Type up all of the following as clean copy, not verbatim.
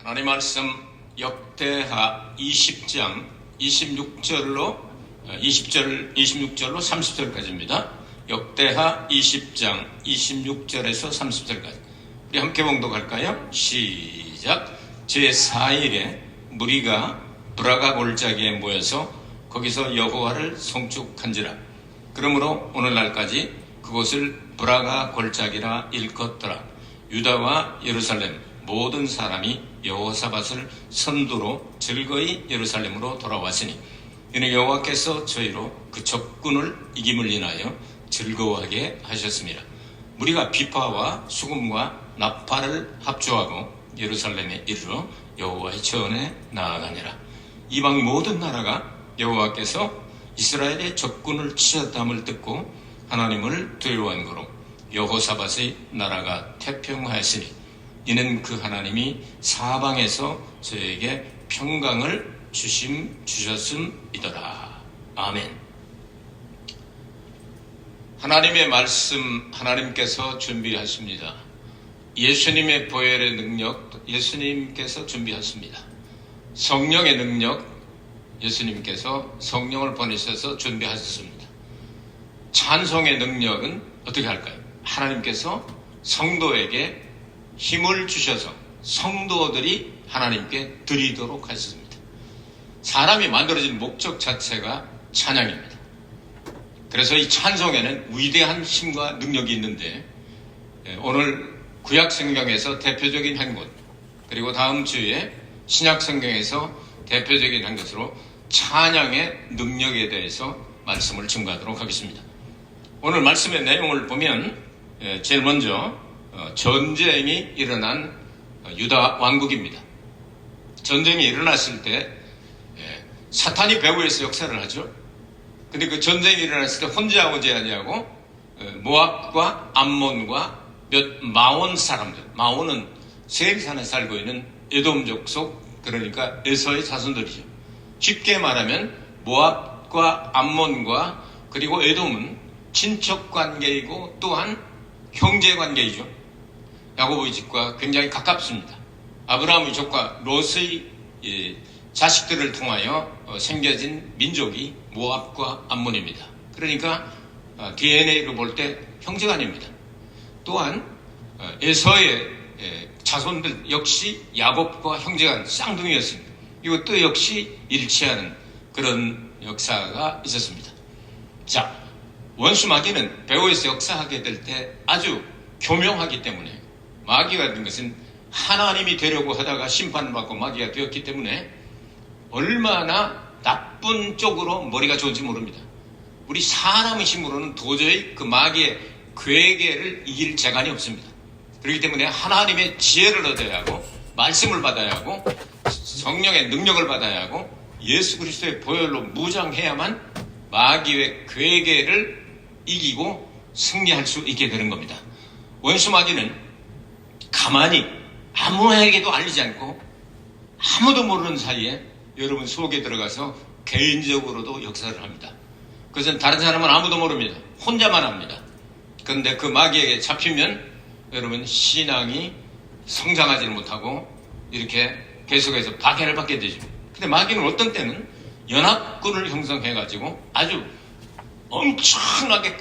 하나님 말씀 역대하 20장 26절로 30절까지입니다. 역대하 20장 26절에서 30절까지. 우리 함께 봉독할까요? 시작. 제4일에 무리가 브라가 골짜기에 모여서 거기서 여호와를 송축한지라. 그러므로 오늘날까지 그곳을 브라가 골짜기라 일컫더라. 유다와 예루살렘 모든 사람이 여호사밧을 선두로 즐거이 예루살렘으로 돌아왔으니 이는 여호와께서 저희로 그 적군을 이김을 인하여 즐거워하게 하셨습니다. 무리가 비파와 수금과 나팔을 합주하고 예루살렘에 이르러 여호와의 전에 나아가니라. 이방 모든 나라가 여호와께서 이스라엘의 적군을 치셨다함을 듣고 하나님을 두려워한 거로 여호사밧의 나라가 태평하였으니 이는 그 하나님이 사방에서 저에게 평강을 주셨음이더라. 아멘. 하나님의 말씀 하나님께서 준비하십니다. 예수님의 보혈의 능력 예수님께서 준비하십니다. 성령의 능력 예수님께서 성령을 보내셔서 준비하셨습니다. 찬송의 능력은 어떻게 할까요? 하나님께서 성도에게 힘을 주셔서 성도들이 하나님께 드리도록 하셨습니다. 사람이 만들어진 목적 자체가 찬양입니다. 그래서 이 찬송에는 위대한 힘과 능력이 있는데 오늘 구약성경에서 대표적인 한 곳, 그리고 다음 주에 신약성경에서 대표적인 한 것으로 찬양의 능력에 대해서 말씀을 증거하도록 하겠습니다. 오늘 말씀의 내용을 보면 제일 먼저 전쟁이 일어난 유다 왕국입니다. 전쟁이 일어났을 때 사탄이 배후에서 역사를 하죠. 근데 그 전쟁이 일어났을 때 혼자 오지 아니하고 모압과 암몬과 몇 마온 사람들, 마온은 세일산에 살고 있는 에돔 족속, 그러니까 에서의 자손들이죠. 쉽게 말하면 모압과 암몬과 그리고 에돔은 친척 관계이고 또한 형제 관계이죠. 야고보의 집과 굉장히 가깝습니다. 아브라함의 조카 롯의 자식들을 통하여 생겨진 민족이 모압과 암몬입니다. 그러니까 DNA로 볼 때 형제간입니다. 또한 에서의 자손들 역시 야곱과 형제간 쌍둥이였습니다. 이것도 역시 일치하는 그런 역사가 있었습니다. 자, 원수 마귀는 배후에서 역사하게 될 때 아주 교명하기 때문에, 마귀가 된 것은 하나님이 되려고 하다가 심판을 받고 마귀가 되었기 때문에 얼마나 나쁜 쪽으로 머리가 좋은지 모릅니다. 우리 사람의 힘으로는 도저히 그 마귀의 괴계를 이길 재간이 없습니다. 그렇기 때문에 하나님의 지혜를 얻어야 하고, 말씀을 받아야 하고, 성령의 능력을 받아야 하고, 예수 그리스도의 보혈로 무장해야만 마귀의 괴계를 이기고 승리할 수 있게 되는 겁니다. 원수 마귀는 가만히 아무에게도 알리지 않고 아무도 모르는 사이에 여러분 속에 들어가서 개인적으로도 역사를 합니다. 그것은 다른 사람은 아무도 모릅니다. 혼자만 합니다. 그런데 그 마귀에게 잡히면 여러분 신앙이 성장하지 못하고 이렇게 계속해서 박해를 받게 되죠. 근데 마귀는 어떤 때는 연합군을 형성해가지고 아주 엄청나게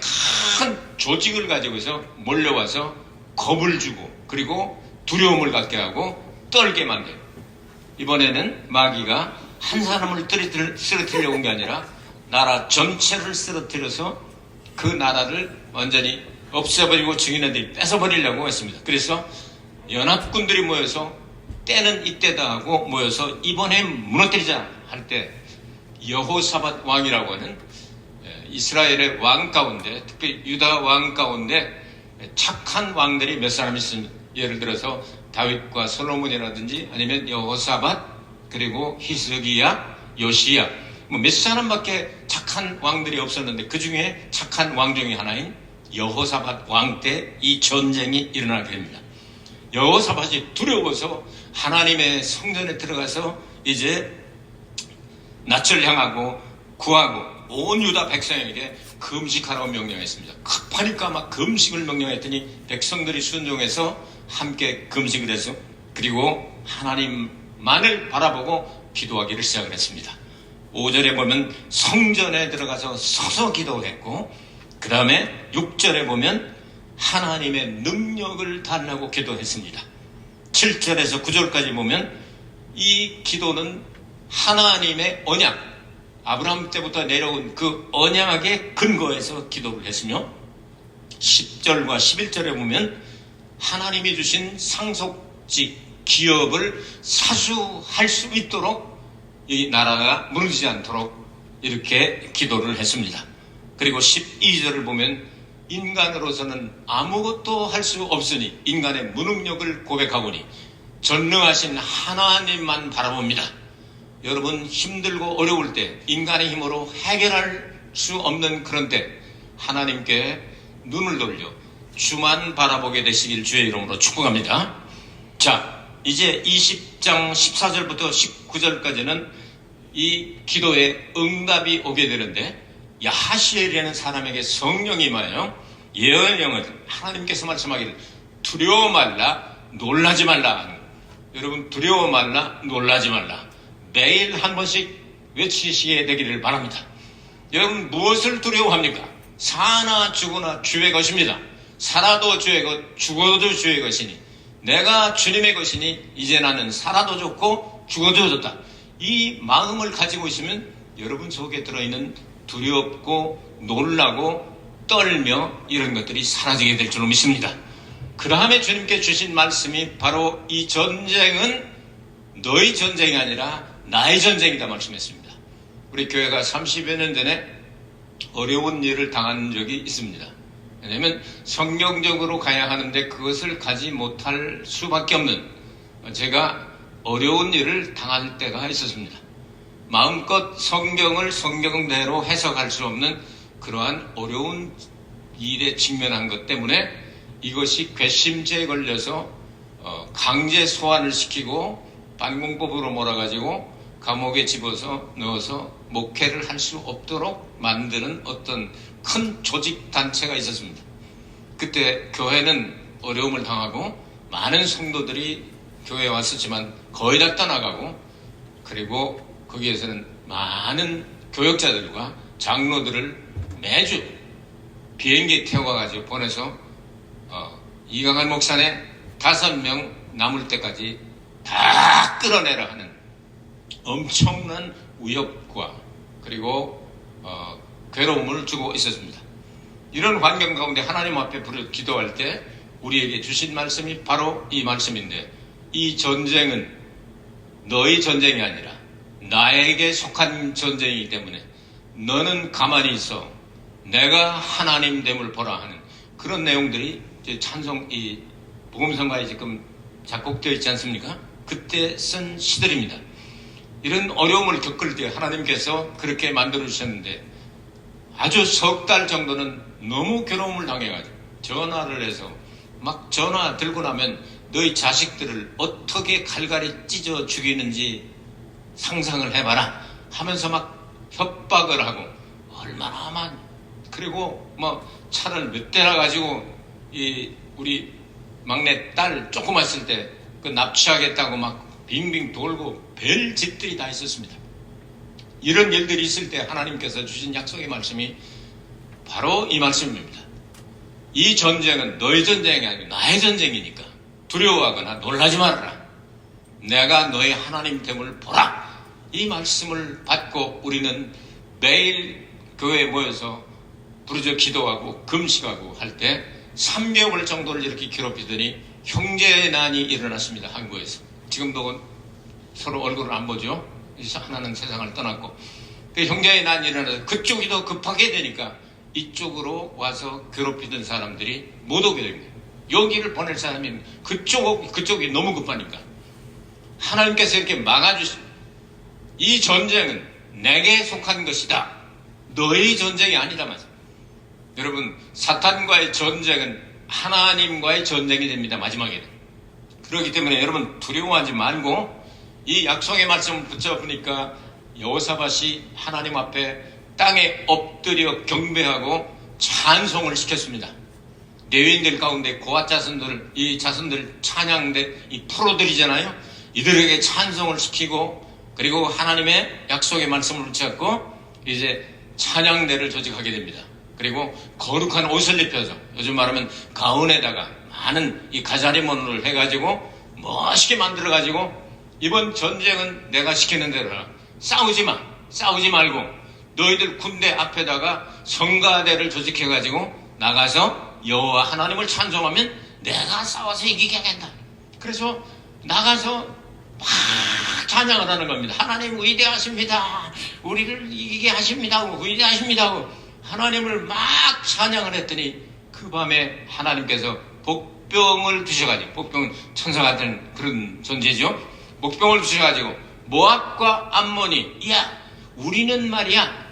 큰 조직을 가지고서 몰려와서 겁을 주고 그리고 두려움을 갖게 하고 떨게 만들어요. 이번에는 마귀가 한 사람을 쓰러뜨리려고 온 게 아니라 나라 전체를 쓰러뜨려서 그 나라를 완전히 없애버리고 증인들이 뺏어버리려고 했습니다. 그래서 연합군들이 모여서 때는 이때다 하고 모여서 이번에 무너뜨리자 할 때 여호사밧 왕이라고 하는 이스라엘의 왕 가운데, 특히 유다 왕 가운데 착한 왕들이 몇 사람 있습니다. 예를 들어서 다윗과 솔로몬이라든지 아니면 여호사밧, 그리고 히스기야, 요시야, 몇 사람밖에 착한 왕들이 없었는데 그 중에 착한 왕 중에 하나인 여호사밧 왕 때 이 전쟁이 일어나게 됩니다. 여호사밧이 두려워서 하나님의 성전에 들어가서 이제 낯을 향하고 구하고 온 유다 백성에게 금식하라고 명령했습니다. 급하니까 막 금식을 명령했더니 백성들이 순종해서 함께 금식을 해서 그리고 하나님만을 바라보고 기도하기를 시작을 했습니다. 5절에 보면 성전에 들어가서 서서 기도했고, 그 다음에 6절에 보면 하나님의 능력을 달라고 기도했습니다. 7절에서 9절까지 보면 이 기도는 하나님의 언약, 아브라함 때부터 내려온 그 언약의 근거에서 기도를 했으며, 10절과 11절에 보면 하나님이 주신 상속직 기업을 사수할 수 있도록 이 나라가 무너지지 않도록 이렇게 기도를 했습니다. 그리고 12절을 보면 인간으로서는 아무것도 할 수 없으니 인간의 무능력을 고백하오니 전능하신 하나님만 바라봅니다. 여러분, 힘들고 어려울 때 인간의 힘으로 해결할 수 없는 그런 때 하나님께 눈을 돌려 주만 바라보게 되시길 주의 이름으로 축복합니다. 자, 이제 20장 14절부터 19절까지는 이 기도에 응답이 오게 되는데, 야하시엘이라는 사람에게 성령이 임하여 예언령을 하나님께서 말씀하기를 두려워 말라, 놀라지 말라. 여러분, 두려워 말라, 놀라지 말라. 매일 한 번씩 외치시게 되기를 바랍니다. 여러분, 무엇을 두려워합니까? 사나 죽으나 주의 것입니다. 살아도 주의 것, 죽어도 주의 것이니 내가 주님의 것이니 이제 나는 살아도 좋고 죽어도 좋다. 이 마음을 가지고 있으면 여러분 속에 들어있는 두렵고 놀라고 떨며 이런 것들이 사라지게 될 줄로 믿습니다. 그 다음에 주님께 주신 말씀이 바로 이 전쟁은 너희 전쟁이 아니라 나의 전쟁이다 말씀했습니다. 우리 교회가 30여 년 전에 어려운 일을 당한 적이 있습니다. 왜냐하면 성경적으로 가야 하는데 그것을 가지 못할 수밖에 없는, 제가 어려운 일을 당할 때가 있었습니다. 마음껏 성경을 성경대로 해석할 수 없는 그러한 어려운 일에 직면한 것 때문에 이것이 괘씸죄에 걸려서 강제 소환을 시키고 반공법으로 몰아가지고 감옥에 집어서 넣어서 목회를 할 수 없도록 만드는 어떤 큰 조직 단체가 있었습니다. 그때 교회는 어려움을 당하고 많은 성도들이 교회에 왔었지만 거의 다 떠나가고, 그리고 거기에서는 많은 교역자들과 장로들을 매주 비행기에 태워가지고 보내서 이강한 목사네 5명 남을 때까지 다 끌어내라 하는 엄청난 위협과 그리고 괴로움을 주고 있었습니다. 이런 환경 가운데 하나님 앞에 부르 기도할 때 우리에게 주신 말씀이 바로 이 말씀인데, 이 전쟁은 너희 전쟁이 아니라 나에게 속한 전쟁이기 때문에 너는 가만히 있어 내가 하나님 됨을 보라 하는 그런 내용들이 찬송, 이 복음성가에 지금 작곡되어 있지 않습니까? 그때 쓴 시들입니다. 이런 어려움을 겪을 때 하나님께서 그렇게 만들어 주셨는데, 아주 석 달 정도는 너무 괴로움을 당해가지고 전화를 해서 막 전화 들고 나면 너희 자식들을 어떻게 갈갈이 찢어 죽이는지 상상을 해봐라 하면서 막 협박을 하고, 얼마나 만, 그리고 뭐 차를 몇 대나 가지고 이 우리 막내 딸 조그만 있을 때 그 납치하겠다고 막 빙빙 돌고 별 짓들이 다 있었습니다. 이런 일들이 있을 때 하나님께서 주신 약속의 말씀이 바로 이 말씀입니다. 이 전쟁은 너의 전쟁이 아니고 나의 전쟁이니까 두려워하거나 놀라지 말아라. 내가 너의 하나님 됨을 보라. 이 말씀을 받고 우리는 매일 교회에 모여서 부르짖어 기도하고 금식하고 할 때 3개월 정도를 이렇게 괴롭히더니 형제의 난이 일어났습니다. 한국에서. 지금도 서로 얼굴을 안 보죠. 하나는 세상을 떠났고, 그 형제의 난이 일어나서 그쪽이 더 급하게 되니까 이쪽으로 와서 괴롭히던 사람들이 못 오게 됩니다. 여기를 보낼 사람이 그쪽이 너무 급하니까 하나님께서 이렇게 막아주십니다. 이 전쟁은 내게 속한 것이다. 너의 전쟁이 아니다 말이죠. 여러분, 사탄과의 전쟁은 하나님과의 전쟁이 됩니다. 마지막에는. 그렇기 때문에 여러분 두려워하지 말고 이 약속의 말씀을 붙잡으니까 여호사밧이 하나님 앞에 땅에 엎드려 경배하고 찬송을 시켰습니다. 레위인들 가운데 고아 자손들, 이 자손들 찬양대 이 프로들이잖아요. 이들에게 찬송을 시키고 그리고 하나님의 약속의 말씀을 붙잡고 이제 찬양대를 조직하게 됩니다. 그리고 거룩한 옷을 입혀서 요즘 말하면 가운에다가 많은 이 가자리몬을 해가지고 멋있게 만들어가지고 이번 전쟁은 내가 시키는 대로 해라. 싸우지 마. 싸우지 말고 너희들 군대 앞에다가 성가대를 조직해가지고 나가서 여호와 하나님을 찬송하면 내가 싸워서 이기게 하겠다. 그래서 나가서 막 찬양을 하는 겁니다. 하나님 위대하십니다. 우리를 이기게 하십니다. 위대하십니다. 하나님을 막 찬양을 했더니 그 밤에 하나님께서 복병을 두셔가지고, 복병은 천사 같은 그런 존재죠. 복병을 두셔가지고 모압과 암몬이, 야 우리는 말이야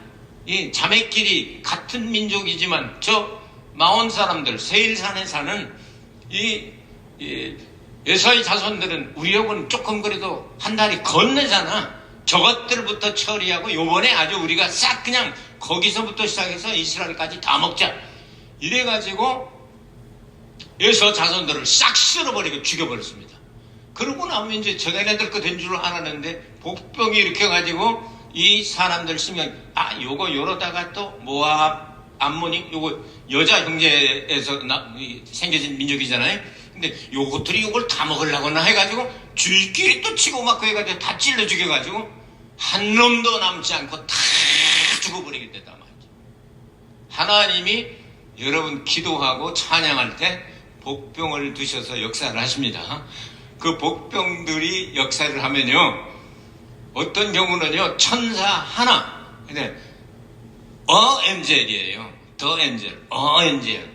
이 자매끼리 같은 민족이지만 저 마온 사람들 세일산에 사는 이 에사의 자손들은 우리하고는 조금 그래도 한 다리 건너잖아. 저것들부터 처리하고 요번에 아주 우리가 싹 그냥 거기서부터 시작해서 이스라엘까지 다 먹자. 이래가지고 에사 자손들을 싹 쓸어버리고 죽여버렸습니다. 그러고 나면 이제 저네들 거 된 줄 알았는데 복병이 이렇게 가지고 이 사람들 신경, 요거 요러다가 또 모압, 암몬이 요거 여자 형제에서 생겨진 민족이잖아요. 근데 요것들이 요걸 다 먹으려고나 해가지고 줄끼리 또 치고 막 그래가지고 다 찔러 죽여가지고 한 놈도 남지 않고 다 죽어버리게 됐단 말이죠. 하나님이 여러분 기도하고 찬양할 때 복병을 두셔서 역사를 하십니다. 그 복병들이 역사를 하면요, 어떤 경우는요 천사 하나, 근데 엔젤이에요. 더 엔젤, 엔젤,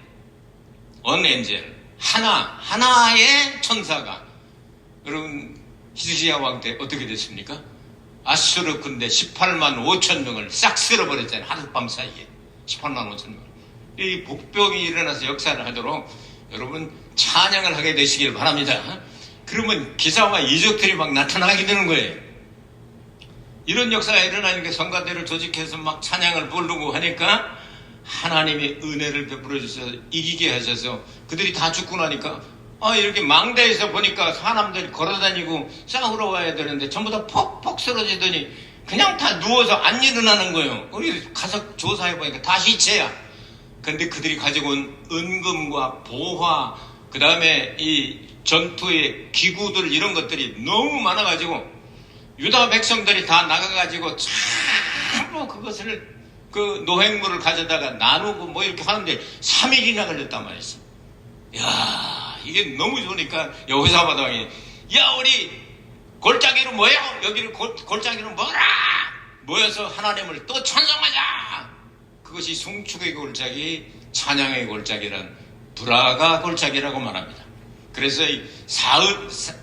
엔젤 하나의 천사가, 여러분 히스기야 왕 때 어떻게 됐습니까? 아수르 군대 18만 5천 명을 싹 쓸어버렸잖아요. 하룻밤 사이에 18만 5천 명. 이 복병이 일어나서 역사를 하도록 여러분 찬양을 하게 되시길 바랍니다. 그러면 기사와 이적들이 막 나타나게 되는 거예요. 이런 역사가 일어나니까 성가대를 조직해서 막 찬양을 부르고 하니까 하나님의 은혜를 베풀어 주셔서 이기게 하셔서 그들이 다 죽고 나니까 이렇게 망대에서 보니까 사람들이 걸어다니고 싸우러 와야 되는데 전부 다 퍽퍽 쓰러지더니 그냥 다 누워서 안 일어나는 거예요. 우리 가서 조사해 보니까 다 시체야. 근데 그들이 가지고 온 은금과 보화, 그 다음에 이 전투의 기구들 이런 것들이 너무 많아가지고 유다 백성들이 다 나가가지고 전부 그것을 그 노획물을 가져다가 나누고 뭐 이렇게 하는데 3일이나 걸렸단 말이지. 야, 이게 너무 좋으니까 여호사밧 왕이, 야 우리 골짜기로 모여, 여기를 골짜기로 모여라, 모여서 하나님을 또 찬송하자. 그것이 송축의 골짜기, 찬양의 골짜기란 브라가 골짜기라고 말합니다. 그래서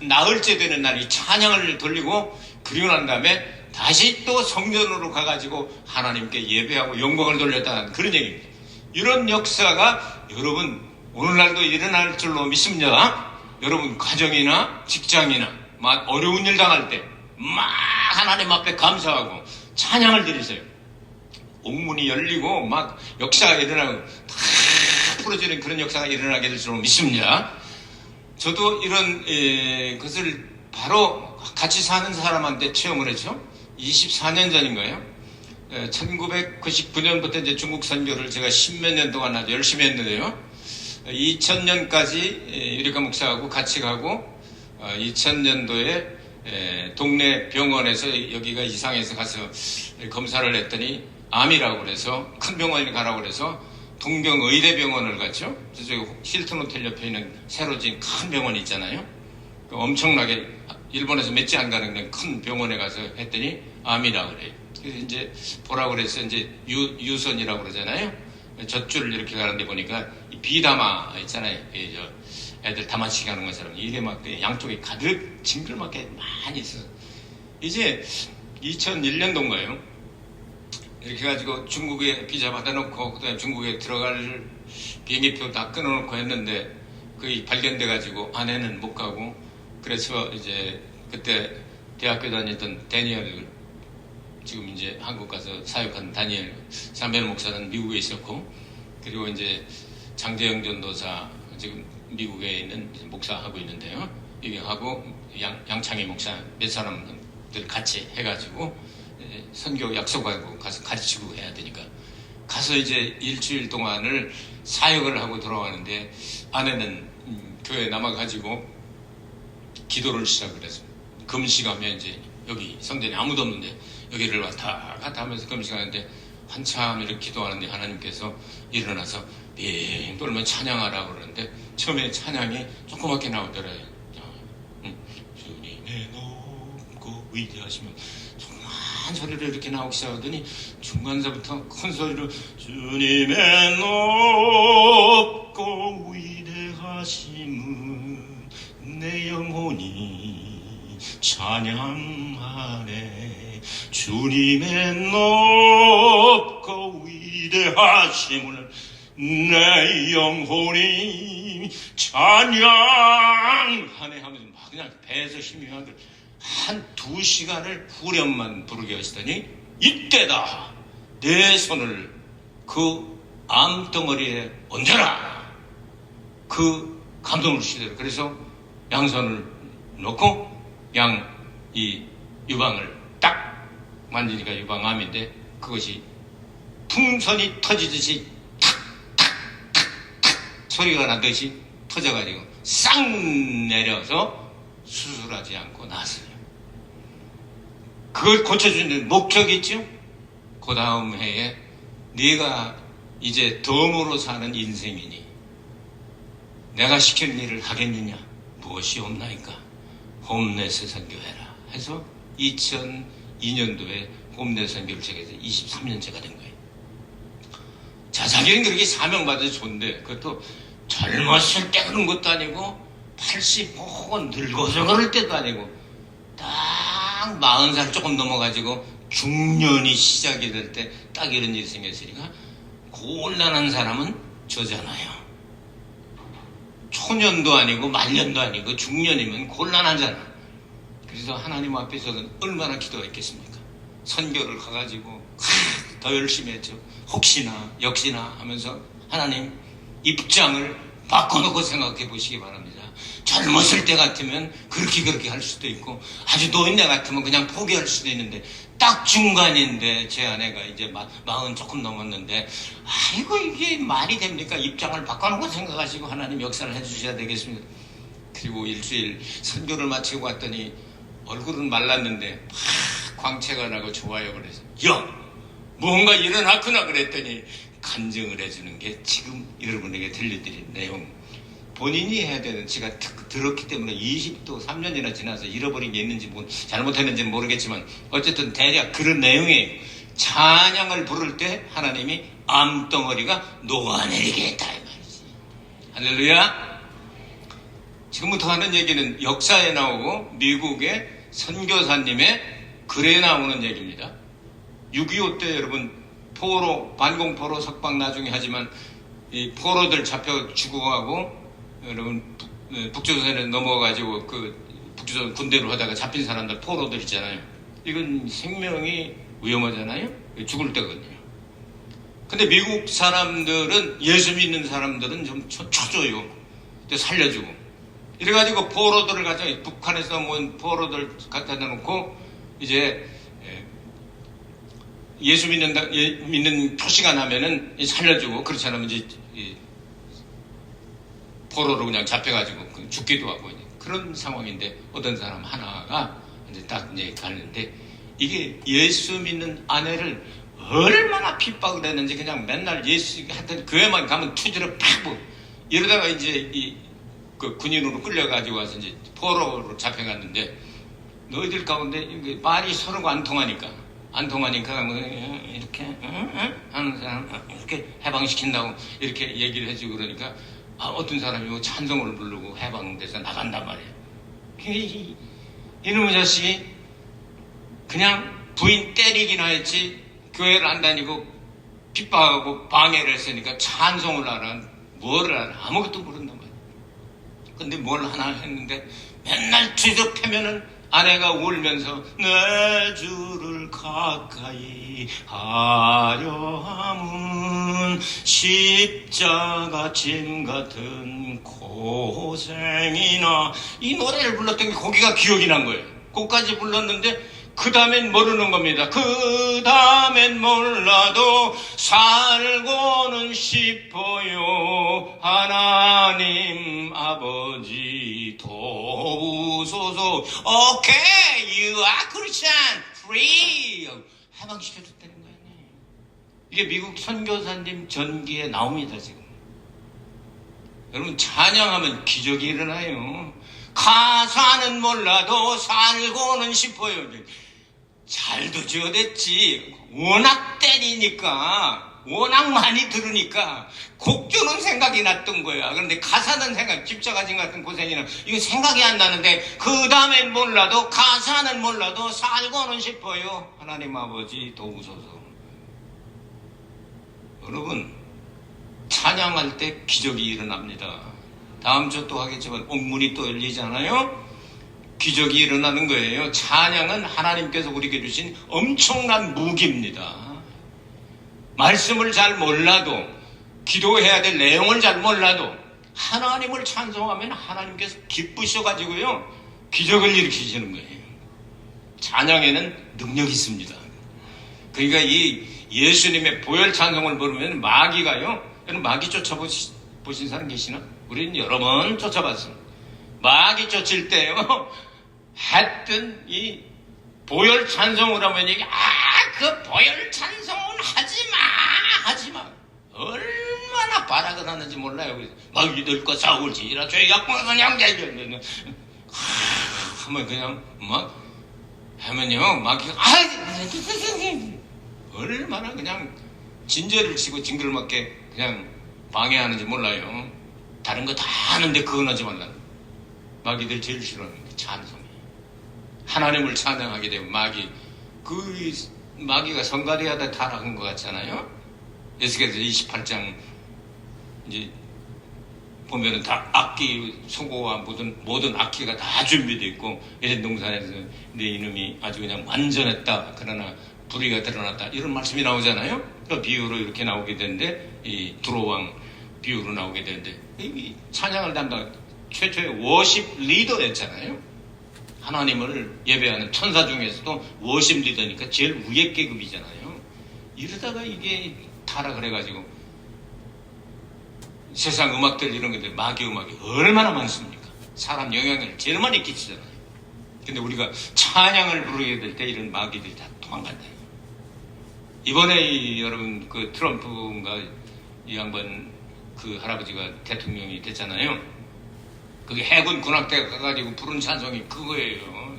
나흘째 되는 날 이 찬양을 돌리고 그리고 난 다음에 다시 또 성전으로 가가지고 하나님께 예배하고 영광을 돌렸다는 그런 얘기입니다. 이런 역사가 여러분 오늘날도 일어날 줄로 믿습니다. 여러분 가정이나 직장이나 막 어려운 일 당할 때 막 하나님 앞에 감사하고 찬양을 드리세요. 옥문이 열리고 막 역사가 일어나고 다 풀어지는 그런 역사가 일어나게 될 줄로 믿습니다. 저도 이런 것을 바로 같이 사는 사람한테 체험을 했죠. 24년 전인 거예요. 1999년부터 이제 중국 선교를 제가 10몇 년 동안 아주 열심히 했는데요. 2000년까지 유리카 목사하고 같이 가고 2000년도에 동네 병원에서 여기가 이상해서 가서 검사를 했더니 암이라고 그래서 큰 병원에 가라고 그래서 동경의대병원을 갔죠. 저쪽에 힐튼 호텔 옆에 있는 새로 지은 큰 병원이 있잖아요. 엄청나게 일본에서 몇 지 안 가는 큰 병원에 가서 했더니 암이라고 그래요. 그래서 이제 보라고 그래서 이제 유선이라고 그러잖아요. 젖줄을 이렇게 가는데 보니까 이 비담아 있잖아요. 애들 담아치기 하는 것처럼 이게 막 양쪽에 가득 징글맞게 많이 있어. 이제 2001년도인가요? 이렇게 해가지고 중국에 비자 받아놓고 그다음에 중국에 들어갈 비행기표 다 끊어놓고 했는데 그게 발견돼가지고 아내는 못 가고, 그래서 이제 그때 대학교 다녔던 다니엘, 지금 이제 한국 가서 사역한 다니엘 삼별 목사는 미국에 있었고, 그리고 이제 장재영 전도사 지금 미국에 있는 목사하고 있는데요. 이게 하고 양창희 목사 몇 사람들 같이 해가지고 선교 약속하고 가서 가르치고 해야 되니까 가서 이제 일주일 동안을 사역을 하고 돌아왔는데 아내는 교회에 남아가지고 기도를 시작을 했습니다. 금식하면 이제 여기 성전에 아무도 없는데 여기를 왔다 갔다 하면서 금식하는데 한참 이렇게 기도하는데 하나님께서 일어나서 빙 돌면 찬양하라고 그러는데 처음에 찬양이 조그맣게 나오더래요. 주님의 높고 위대하시면 조그만 소리로 이렇게 나오기 시작하더니 중간서부터 큰 소리로 주님의 높고 위대하심은 내 영혼이 찬양하네. 주님의 높고 위대하심을 내 영혼이 찬양하네 하면서 막 그냥 배에서 힘이 나고 한 2시간을 후렴만 부르게 하시더니 이때다 내 손을 그 암덩어리에 얹어라. 그 감동을 주시더라고요. 그래서 양손을 놓고 이 유방을 딱 만지니까 유방암인데 그것이 풍선이 터지듯이 탁탁탁탁 소리가 나듯이 터져가지고 싹 내려서 수술하지 않고 났어요. 그걸 고쳐주는 목적이 있죠. 그 다음 해에 네가 이제 덤으로 사는 인생이니 내가 시키는 일을 하겠느냐. 무엇이 없나이까 홈넷에 선교해라 해서 2002년도에 홈넷 선교를 시작해서 23년째가 된 거예요. 자, 자기는 그렇게 사명받아서 좋은데 그것도 젊었을 때 그런 것도 아니고 80 혹은 늙어서 그럴 때도 아니고 딱 40살 조금 넘어가지고 중년이 시작이 될 때 딱 이런 일이 생겼으니까 곤란한 사람은 저잖아요. 초년도 아니고 말년도 아니고 중년이면 곤란하잖아. 그래서 하나님 앞에서는 얼마나 기도했겠습니까? 선교를 가가지고 더 열심히 했죠. 혹시나 역시나 하면서 하나님 입장을 바꿔놓고 생각해 보시기 바랍니다. 젊었을 때 같으면 그렇게 할 수도 있고 아주 노인네 같으면 그냥 포기할 수도 있는데 딱 중간인데 제 아내가 이제 40 조금 넘었는데 아이고 이게 말이 됩니까? 입장을 바꿔놓고 생각하시고 하나님 역사를 해주셔야 되겠습니다. 그리고 일주일 선교를 마치고 왔더니 얼굴은 말랐는데 막 광채가 나고 좋아요. 그래서 야 뭔가 일어났구나 그랬더니 간증을 해주는 게 지금 여러분에게 들려드린 내용. 본인이 해야 되는 지가 들었기 때문에 20도 3년이나 지나서 잃어버린 게 있는지 잘못했는지는 모르겠지만 어쨌든 대략 그런 내용이에요. 찬양을 부를 때 하나님이 암덩어리가 녹아내리게 했다 이 말이지. 할렐루야. 지금부터 하는 얘기는 역사에 나오고 미국의 선교사님의 글에 나오는 얘기입니다. 6.25 때 여러분 포로 반공포로 석방 나중에 하지만 이 포로들 잡혀 죽어가고 여러분 북조선에 넘어가지고 그 북조선 군대로 하다가 잡힌 사람들 포로들 있잖아요. 이건 생명이 위험하잖아요. 죽을 때거든요. 근데 미국 사람들은 예수 믿는 사람들은 좀 쳐줘요. 살려주고 이래가지고 포로들을 갖다 북한에서 모은 포로들 갖다 놓고 이제 예수 믿는 표시가 나면은 살려주고 그렇지 않으면 이제 포로로 그냥 잡혀가지고 죽기도 하고 그런 상황인데 어떤 사람 하나가 이제 딱 이제 가는데 이게 예수 믿는 아내를 얼마나 핍박을 했는지 그냥 맨날 예수 하여튼 교회만 가면 투지를 팍 이러다가 이제 그 군인으로 끌려가지고 와서 이제 포로로 잡혀갔는데 너희들 가운데 말이 서로가 안 통하니까 뭐 이렇게 하는 사람 이렇게 해방시킨다고 이렇게 얘기를 해주고 그러니까 어떤 사람이 찬송을 부르고 해방돼서 나간단 말이에요. 이놈의 자식이 그냥 부인 때리기나 했지 교회를 안 다니고 핍박하고 방해를 했으니까 찬송을 알아 뭐를 알아 아무것도 모른단 말이에요. 근데 뭘 하나 했는데 맨날 뒤져 패면은 아내가 울면서 내 주를 가까이 하려 함은 십자가 짐 같은 고생이나, 이 노래를 불렀던 게 거기가 기억이 난 거예요. 거기까지 불렀는데 그 다음엔 모르는 겁니다. 그 다음엔 몰라도 살고는 싶어요. 하나님 아버지 도우소서. 오케이, you are Christian, free. 해방시켜줬다는 거예요. 이게 미국 선교사님 전기에 나옵니다, 지금. 여러분, 찬양하면 기적이 일어나요. 가사는 몰라도 살고는 싶어요. 잘도 지어댔지. 워낙 때리니까, 워낙 많이 들으니까 곡조는 생각이 났던 거야. 그런데 가사는 생각, 집자가진 같은 고생이나 이거 생각이 안 나는데 그 다음엔 몰라도, 가사는 몰라도 살고는 싶어요. 하나님 아버지 도우소서. 여러분, 찬양할 때 기적이 일어납니다. 다음 주 또 하겠지만 옥문이 또 열리잖아요. 기적이 일어나는 거예요. 찬양은 하나님께서 우리에게 주신 엄청난 무기입니다. 말씀을 잘 몰라도, 기도해야 될 내용을 잘 몰라도 하나님을 찬송하면 하나님께서 기쁘셔가지고요, 기적을 일으키시는 거예요. 찬양에는 능력이 있습니다. 그러니까 이 예수님의 보혈 찬송을 부르면 마귀가요, 여러분 마귀 쫓아보신 사람 계시나? 우리는 여러 번 쫓아봤습니다. 마귀 쫓을 때요, 했던 이 보혈 찬송을 하면 이게, 그 보혈 찬송은 하지마. 얼마나 발악을 하는지 몰라요. 마귀들과 싸울지라 죄악과 양자이들 하면 그냥 막 하면요, 마귀가 얼마나 그냥 진저를 치고 징글맞게 그냥 방해하는지 몰라요. 다른 거 다 하는데 그건 하지 말라. 마귀들 제일 싫어하는 게 찬송이에요. 하나님을 찬양하게 되면 마귀가 성가대하다 타락한 것 같잖아요. 에스겔서 28장 이제 보면은 다 악기, 소고와 모든 악기가 다 준비되어 있고, 에덴 동산에서 내 이놈이 아주 그냥 완전했다, 그러나 불의가 드러났다, 이런 말씀이 나오잖아요. 그 비유로 이렇게 나오게 되는데, 이 두로왕 비유로 나오게 되는데, 이 찬양을 담당 최초의 워십 리더였잖아요. 하나님을 예배하는 천사 중에서도 워십 리더니까 제일 위에 계급이잖아요. 이러다가 이게 타락을 해가지고 세상 음악들 이런 것들, 마귀 음악이 얼마나 많습니까? 사람 영향을 제일 많이 끼치잖아요. 근데 우리가 찬양을 부르게 될 때 이런 마귀들이 다 도망간다. 이번에 여러분 그 트럼프가 이 양반 그 할아버지가 대통령이 됐잖아요. 그게 해군 군악대가 가가지고 부른 찬송이 그거예요.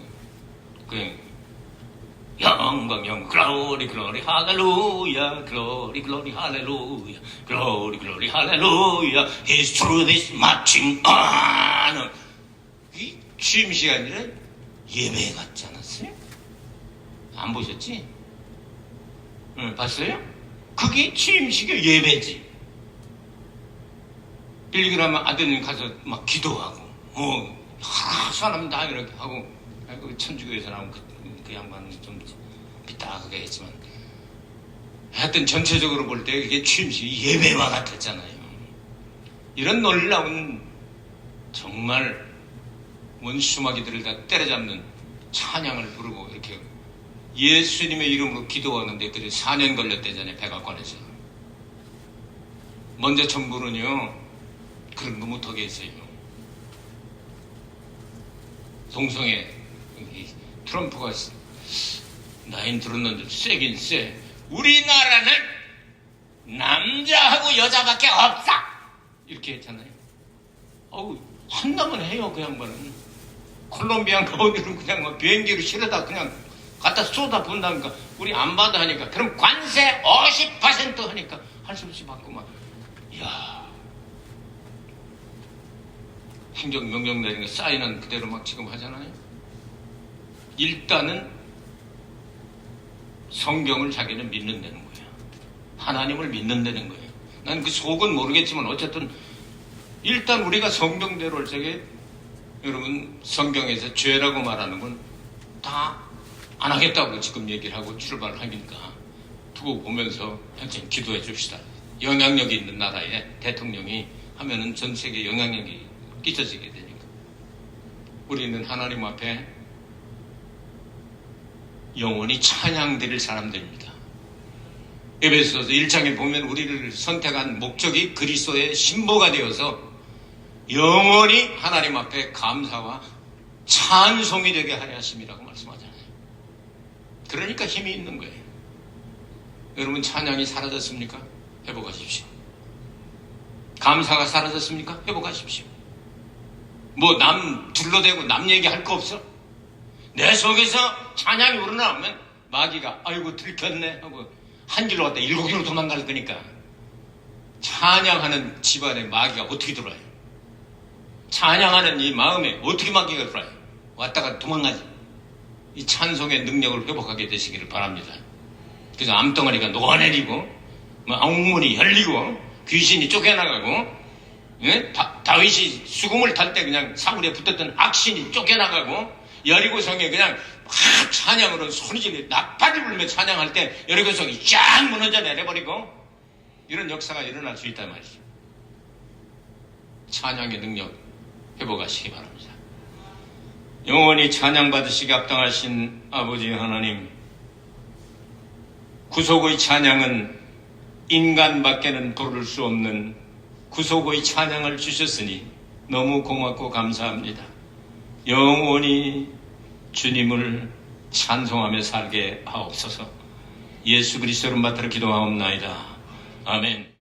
영광 글로리 글로리 할렐루야, 글로리 글로리 할렐루야, 글로리 글로리 할렐루야, His truth is marching on. 이 취임 시간이라 예배 같지 않았어요? 안 보셨지? 응, 봤어요? 그게 취임식의 예배지. 빌리그라면 아드님 가서 막 기도하고, 사람 다 이렇게 하고, 천주교에서 나온 그 양반은 좀 비딱하게 했지만, 하여튼 전체적으로 볼 때 이게 취임식 예배와 같았잖아요. 이런 놀라운, 정말 원수마귀들을 다 때려잡는 찬양을 부르고 이렇게 예수님의 이름으로 기도하는데 그래 4년 걸렸대잖아요. 백악관에서. 먼저 정부는요, 그런 거 못하게 했어요. 동성애, 트럼프가 나인 들었는데 세긴 세. 우리나라는 남자하고 여자밖에 없어! 이렇게 했잖아요. 한다면 해요, 그 양반은. 콜롬비아인가 어디로 그냥 뭐 비행기로 실어다 그냥 갖다 쏟아 본다니까. 우리 안 받아 하니까. 그럼 관세 50% 하니까 할 수 없이 받고 막. 이야. 행정명령 내린 거 사인은 그대로 막 지금 하잖아요. 일단은 성경을 자기는 믿는다는 거예요. 하나님을 믿는다는 거예요. 난 그 속은 모르겠지만 어쨌든 일단 우리가 성경대로 할 적에 여러분 성경에서 죄라고 말하는 건 다 안 하겠다고 지금 얘기를 하고 출발을 하니까 두고 보면서 하여튼 기도해 줍시다. 영향력이 있는 나라에 대통령이 하면은 전 세계에 영향력이 끼쳐지게 되니까. 우리는 하나님 앞에 영원히 찬양드릴 사람들입니다. 에베소서 1장에 보면 우리를 선택한 목적이 그리스도의 신보가 되어서 영원히 하나님 앞에 감사와 찬송이 되게 하려 하심이라고 말씀하잖아요. 그러니까 힘이 있는 거예요. 여러분, 찬양이 사라졌습니까? 회복하십시오. 감사가 사라졌습니까? 회복하십시오. 뭐 남 둘러대고 남 얘기할 거 없어? 내 속에서 찬양이 우러나오면 마귀가 아이고 들켰네 하고 한 길로 갔다 7길로 도망갈 거니까. 찬양하는 집안에 마귀가 어떻게 들어와요? 찬양하는 이 마음에 어떻게 마귀가 들어와요? 왔다가 도망가지. 이 찬송의 능력을 회복하게 되시기를 바랍니다. 그래서 암덩어리가 녹아내리고 엉문이 열리고 귀신이 쫓겨나가고, 예? 다윗이 수금을 탈 때 그냥 사울에 붙었던 악신이 쫓겨나가고, 여리고성에 그냥 확 찬양으로 소리질러 나팔을 불며 찬양할 때 여리고성이 쫙 무너져 내려버리고, 이런 역사가 일어날 수 있단 말이죠. 찬양의 능력 회복하시기 바랍니다. 영원히 찬양받으시기 합당하신 아버지 하나님, 구속의 찬양은 인간밖에는 부를 수 없는 구속의 찬양을 주셨으니 너무 고맙고 감사합니다. 영원히 주님을 찬송하며 살게 하옵소서. 예수 그리스도를 받들어 기도하옵나이다. 아멘.